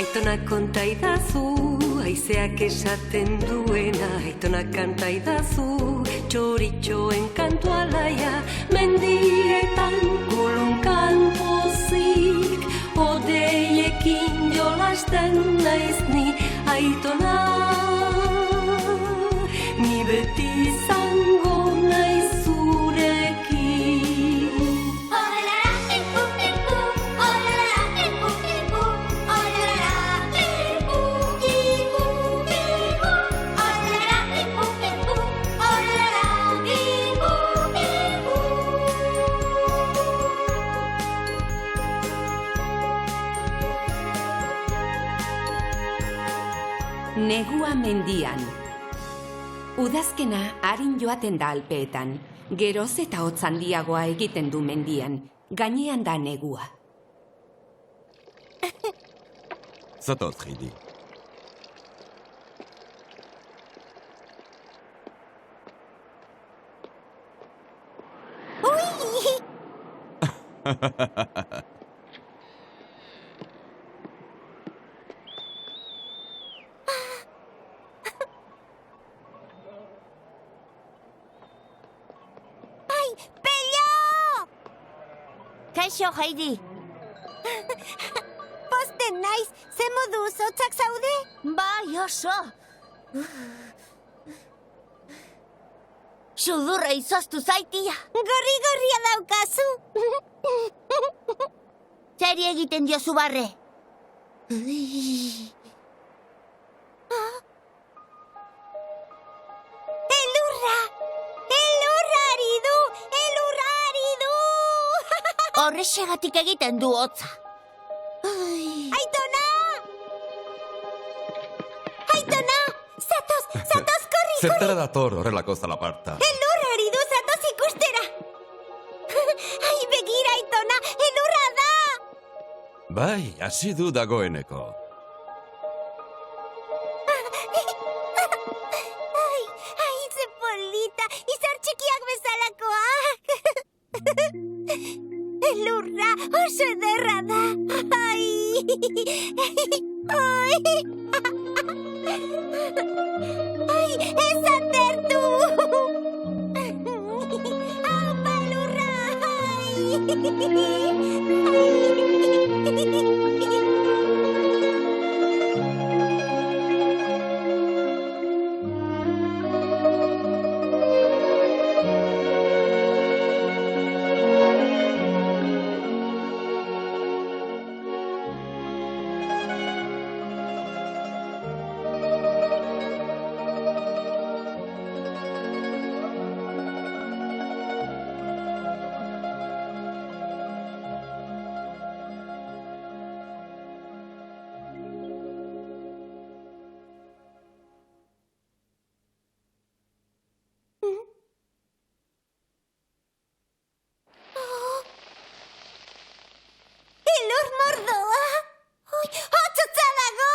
Aitonak konta idazu, haizeak esaten duena. Aitonak kanta idazu, txoritxoen kantu alaia. Mendietan kolonkan pozik, odeiekin jolasten naiz ni. Aitona, ni beti izango naiz zurekin. Negua mendian. Udazkena arin joaten da alpeetan. Geroz eta hotz handiagoa egiten du mendian. Gainean da negua. Zatoz, Heidi. Kaixo, Heidi. Posten naiz, ze moduz hotzak zaude? Bai, oso. Sudurra izoztu zaitia. Gorri-gorria daukazu. Zeri egiten diozu barre. Elurra! Elurrari du! Elurrari du! Horrexegatik egiten du hotza. Aitona! Aitona! Zatoz, korri, Zertara dator horrelako zalaparta. Elurrari du, zatoz ikustera! Ai, begira, Aitona, elurra da! Bai, hasi du dagoeneko. Ai, ze polita, izar txikiak bezalakoak! Elurra, oso ederra da! Ai! Ai! Ai, ez atertu! Aupa, elurra! Elur mordoa! Hotzotza dago!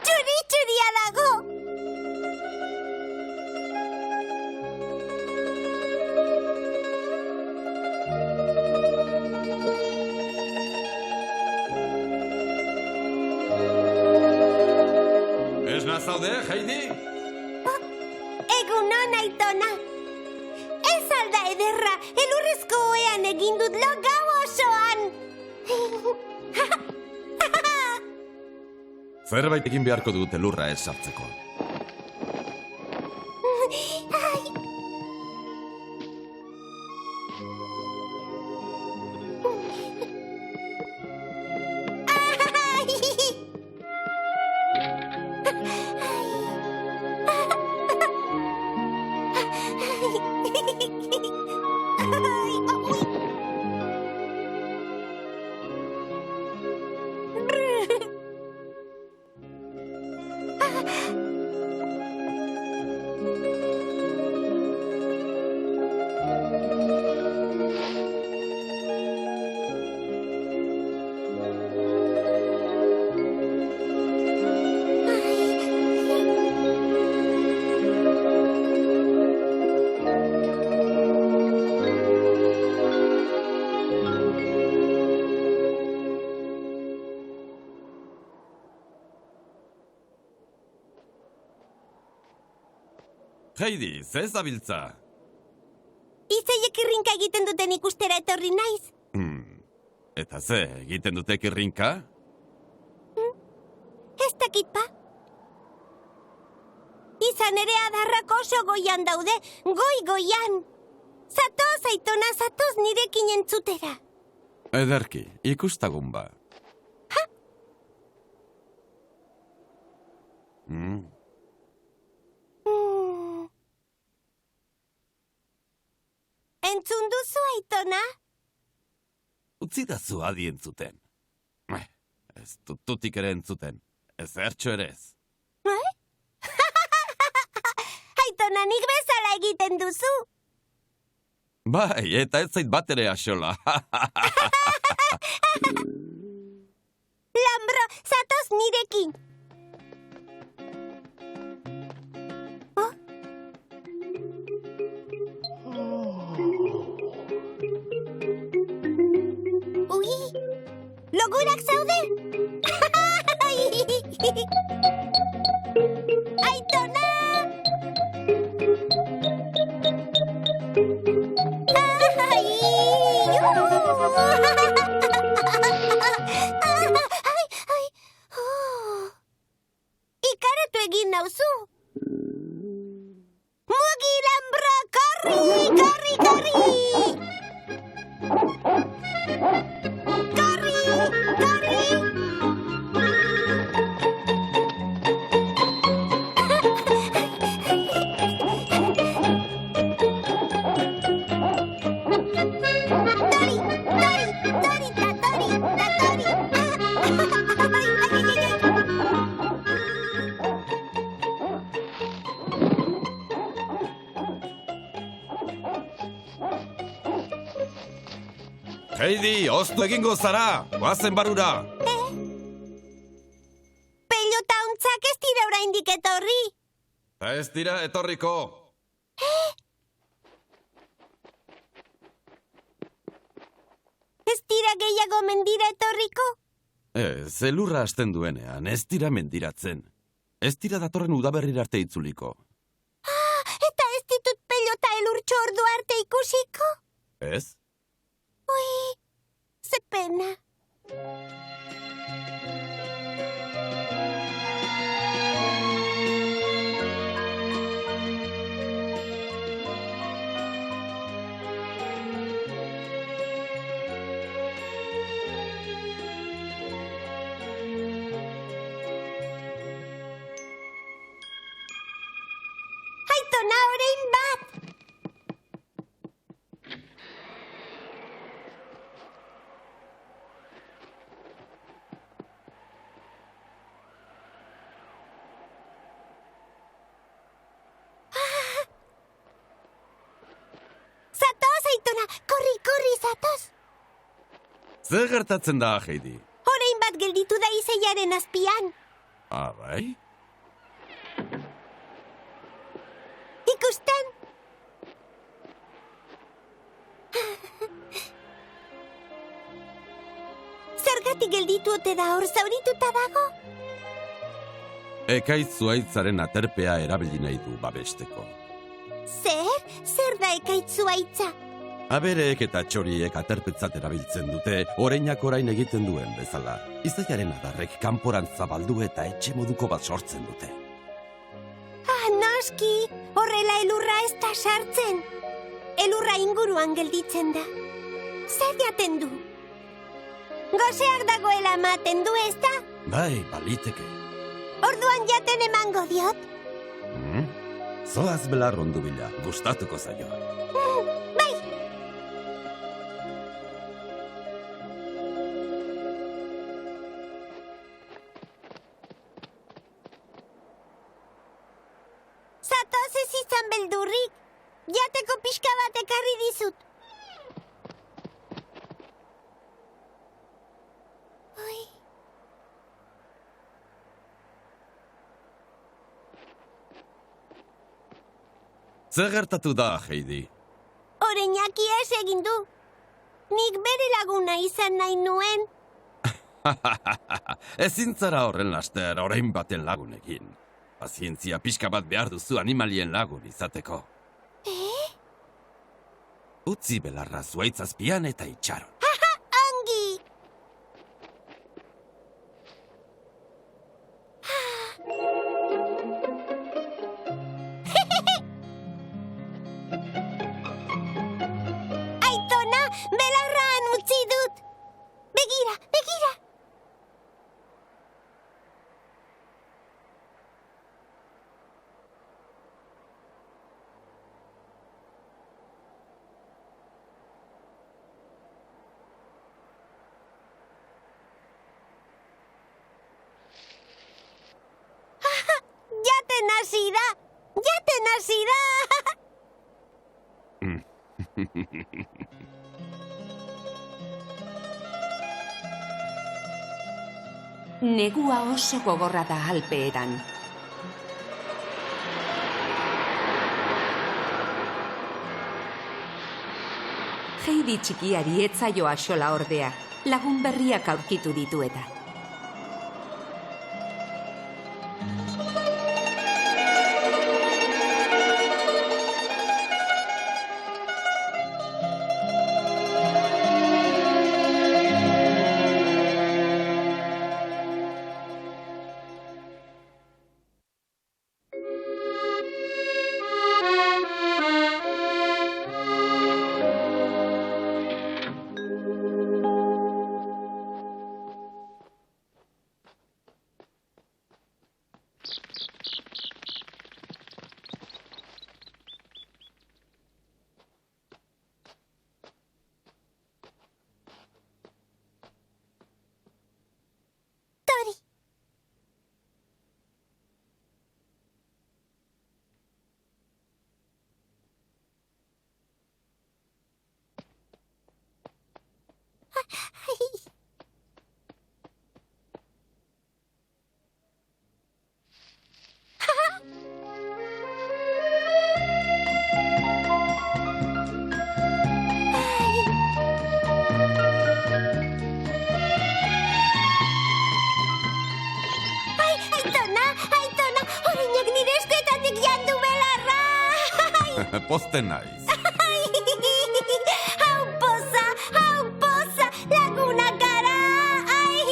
Txuri-txuria dago! Ez nazaude, Heidi? Egunon, Aitona! Ez alda ederra, elurrezko oean egin dut lo gau osoan! Zerbait egin beharko dut elurra ez sartzeko. Heidi, ze zabiltza? Izeiek irrinka egiten duten ikustera etorri naiz. Eta ze, egiten dute kirrinka? Ez dakit pa. Izan ere adarrak oso goian daude, goian. Zatoz, Aitona, zatoz nirekin entzutera. Ederki, ikustagun ba. Entzun duzu, Aitona? Utzi da zu adi entzuten. Ez tututik ere entzuten. Ez ertxo ere ez. Aitona, nik bezala egiten duzu. Bai, eta ez zait bat ere axola. Lambro, zatoz nirekin. Ui, logurak zaude? Aitona! Ikaratu egin nauzu. Mugi, Lambro, korri! Heidi, oztu egingo zara! Goazen barura! Pelota ontzak ez dira oraindik etorri. Ez dira etorriko! Ez dira gehiago mendira etorriko? Ez, elurra hasten duenean, ez dira mendiratzen. Ez dira datorren udaberrir arte itzuliko. Eta ez ditut pelota elurtxo ordu arte ikusiko? Ez? Ui, ze pena. Aitona, orain bat! Zatoz, Aitona! Korri, zatoz! Zer gertatzen da, Heidi? Orain bat gelditu da izeiaren azpian. Ah, bai? Ikusten? Zergatik gelditu ote da hor zaurituta dago? Ekaitz zuhaitzaren aterpea erabili nahi du babesteko. Zer da ekaitz zuhaitza? Abereek eta txoriek aterpetzat erabiltzen dute, orainak orain egiten duen bezala. Izaiaren adarrek kanporan zabaldu eta etxe moduko bat sortzen dute. Noski, horrela elurra ez da sartzen. Elurra inguruan gelditzen da. Zer jaten du? Goseak dagoela ematen du, ez da? Bai, baliteke. Orduan jaten emango diot. Zoaz belar ondu bila, gustatuko zaio. Bai! Zatoz ez izan beldurrik. Jateko pixka bat ekarri dizut. Ui. Zer gertatu da, Heidi? Oreinak ihes egin du. Nik bere laguna izan nahi nuen. Ezin zara horren laster orain baten lagunekin. pazientzia pixka bat behar duzu animalien lagun izateko. Utzi belarra zuaitzazpian eta itxaron. Ongi! Aitona, belarraan utzi dut! Begira, begira! ¡Ya te nacirá! ¡Ya te nacirá! Negua oso gogorra da Alpeetan. Heidi txikiari ez zaio axola ordea, lagun berriak aurkitu ditu eta. Tori. Aitona, orainok nire eskuetatik jandu belarra! Pozten naiz. Hau poza, lagunak gara! Ai!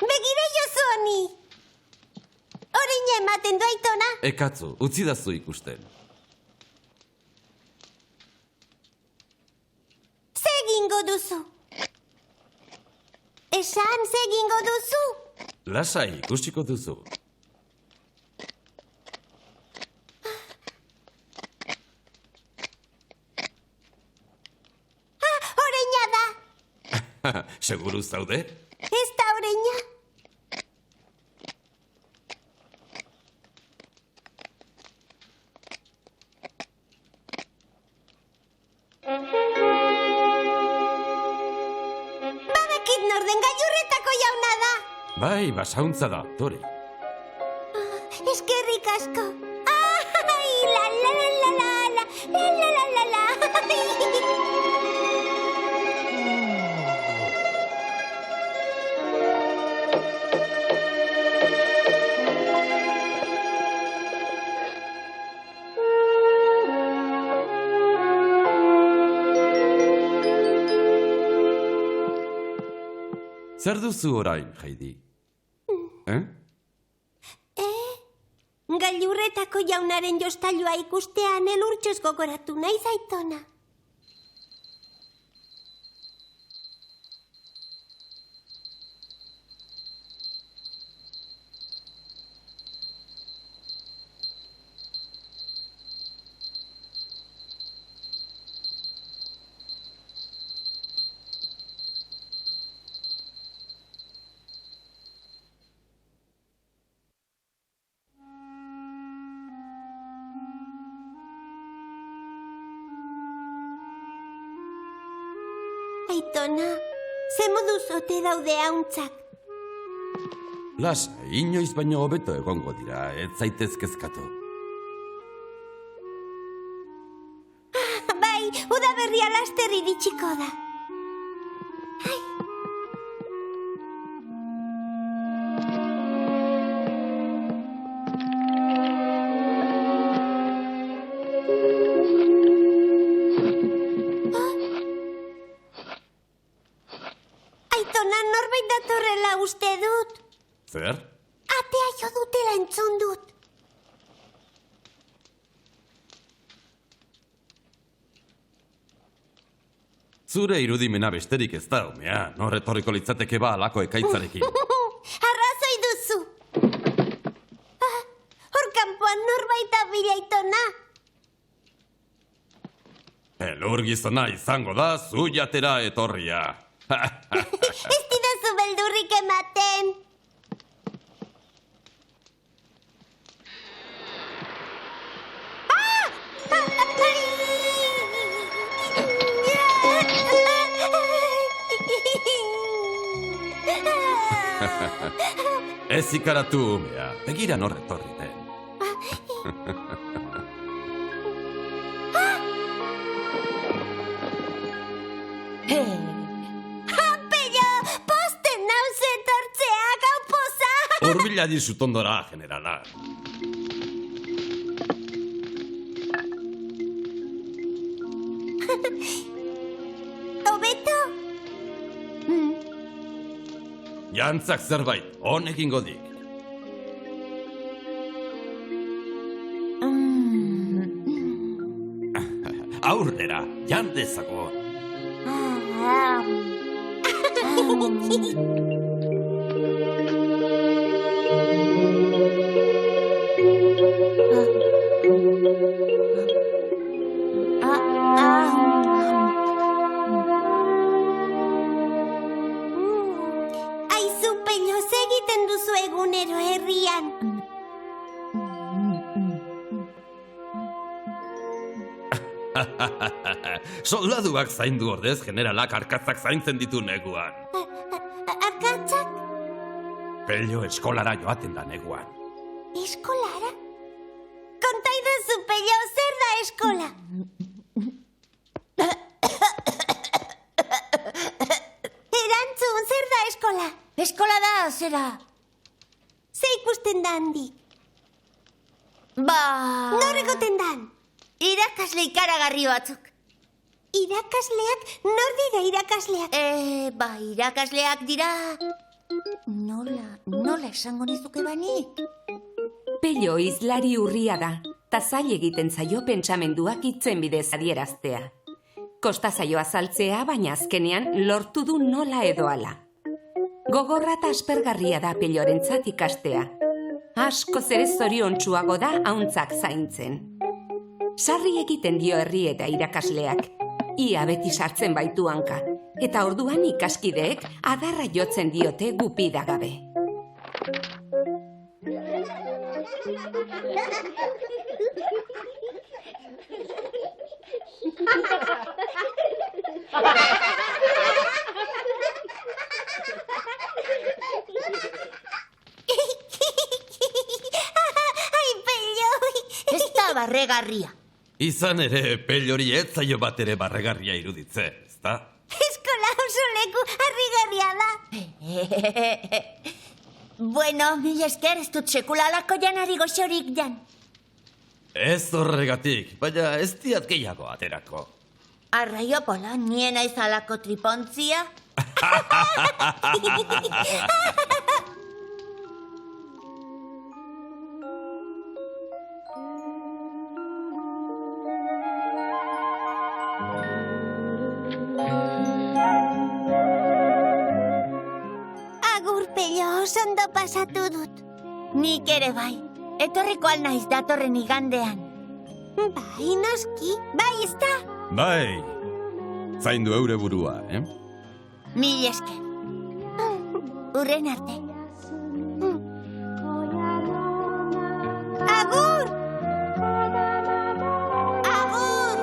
Begira jozu honi! Orain ematen du Aitona? Ekatzu, utzi dazu ikusten. Ze egingo duzu? Esan, ze egingo duzu? Lasai, ikusiko duzu. Oreina da! Seguru zaude? Ez da oreina? Badakit norden gailurretako jauna da! Bai, basauntza da, Tori. Eskerrik asko! Ai, la la la la la la la la la la Zer duzu orain, Heidi? Gailurretako jaunaren jostailua ikustean elurtxoz gogoratu naiz Aitona. Aitona, Ze moduz ote daude hauntzak? Lasa, inoiz baino hobeto egongo dira, ez zaitez kezkatu. Bai, udaberria laster iritsiko da. Aitona, norbait datorrela uste dut. Zer? Atea jo dutela entzun dut. Zure irudimena besterik ez da, umea. Nor etorriko litzateke ba alako ekaitzarekin. Arrazoi duzu. Hor kanpoan norbait abila, Aitona. Elur gizona izango da zu jatera etorria. Ez didazu beldurrik ematen. Ez ikaratu, umea. Begira nor etorri den. Pello, posten nauze etortzea, gau poza. Urbila dizut ondora, generala. Hobeto? Jantzak zerbait, hon egingo dik. Aurrera, jan dezago. Aizu, Pello, ze egiten duzu egunero herrian. Soldaduak zaindu ordez, generalak arkatzak zaintzen ditu neguan. Arkatzak? Pello eskolara joaten da neguan. Eskolara? Konta idazu, Pello, zer da eskola? Erantzun, zer da eskola? Eskola da, zera. Ze ikusten da handik? Ba... Nor egoten dan? Irakasle ikaragarri batzuk. Irakasleak? Nor dira irakasleak? Irakasleak dira... Nola esango nizuke banik? Pello izlari urria da, ta zail egiten zaio pentsamenduak hitzen bidez adieraztea. Kosta zaio azaltzea, baina azkenean lortu du nola edo hala. Gogorra eta aspergarria da Pellorentzat ikastea. Askoz ere zoriontsuago da hauntzak zaintzen. Sarri egiten dio herri eta irakasleak. Ia beti sartzen baitu hanka. Eta orduan ikaskideek adarra jotzen diote gupida gabe. Ai, Pello! Ez da barregarria. Izan ere, Pellori ez zaio bat ere barregarria iruditze, ezta? Eskola oso leku harrigarria da. Bueno, mil esker ez dut sekulalako janari goxorik jan. Ez horregatik, baina ez diat gehiago aterako. Arraio pola, nien aizalako tripontzia. Agur, Pello, oso ondo pasatu dut. Nik ere bai. Etorriko al naiz datorren igandean. Bai, noski. Bai, ezta? Bai, zaindu eure burua, Mil esker. Urren arte. Agur! Agur!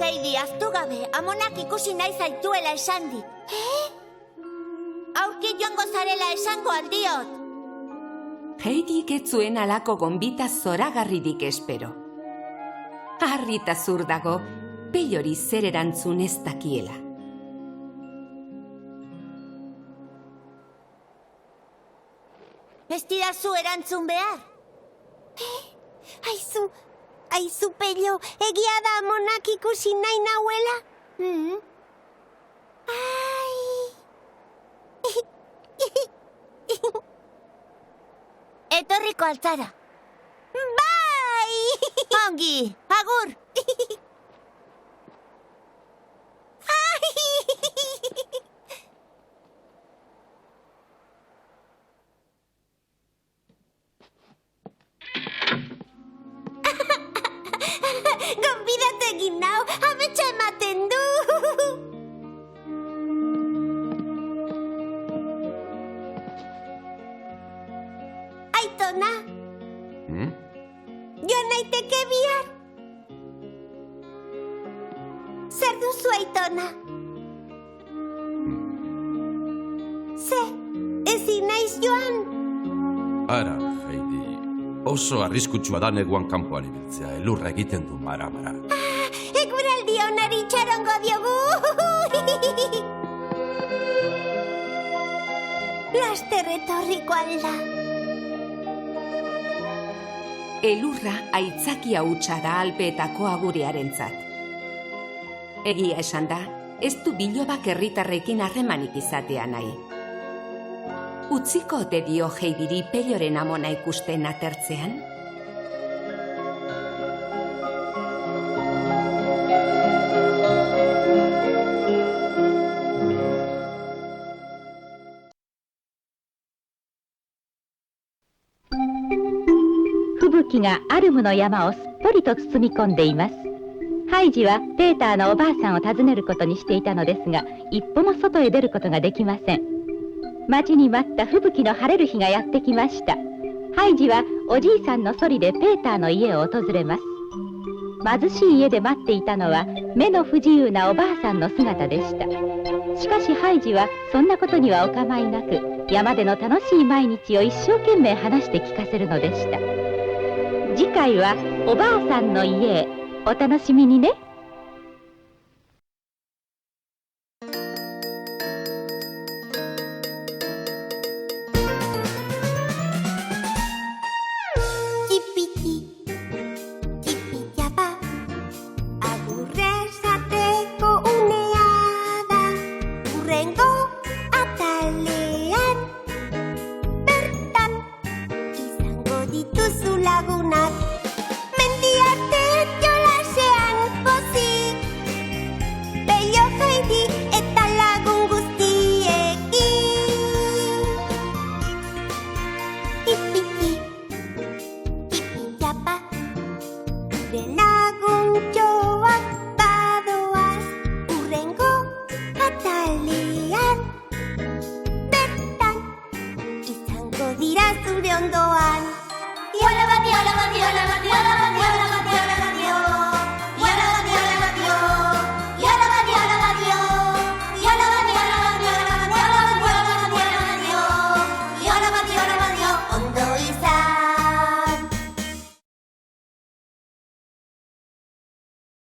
Heidi, aztu gabe, amonak ikusi nahi zaituela esan dit. Aurki joango zarela esango aldiot. Heidik ez zuen alako gonbita zoragarririk espero. Harrita zur dago, Pellori zer erantzun ez dakiela. Ez didazu erantzun behar. Aizu, Pello, egia da amonak ikusi nahi nauela? Etorriko altzara. Bai! Ongi, agur! Gonbidatu egin nau, ametsa ematen du! Aitona, joan naiteke bihar? Zer duzu, Aitona? Ezin naiz joan? Ara, Heidi, oso arriskutsua da neguan kanpoan ibiltzea, elurra egiten du mara-mara. Eguraldi onari txarongo diogu! Laster etorriko alda. Elurra aitzakia hutsa da Alpeetako agurearentzat. Egia esan da, ez du bilobak herritarrekin harremanik izatea nahi. Utziko ote dio Heidiri Pelloren amona ikusten atertzean?吹雪がアルムの山をすっぽりと包み込んでいます。ハイジはペーターのおばあさんを訪ねることにしていたのですが、一歩も外へ出ることができません。待ちに待った吹雪の晴れる日がやってきました。ハイジはおじいさんのソリでペーターの家を訪れます。貧しい家で待っていたのは目の不自由なおばあさんの姿でした。しかしハイジはそんなことにはお構いなく、山での楽しい毎日を一生懸命話して聞かせるのでした。次回はおばあさんの家へ。お楽しみにね。Dira zure ondoan. Diola bati,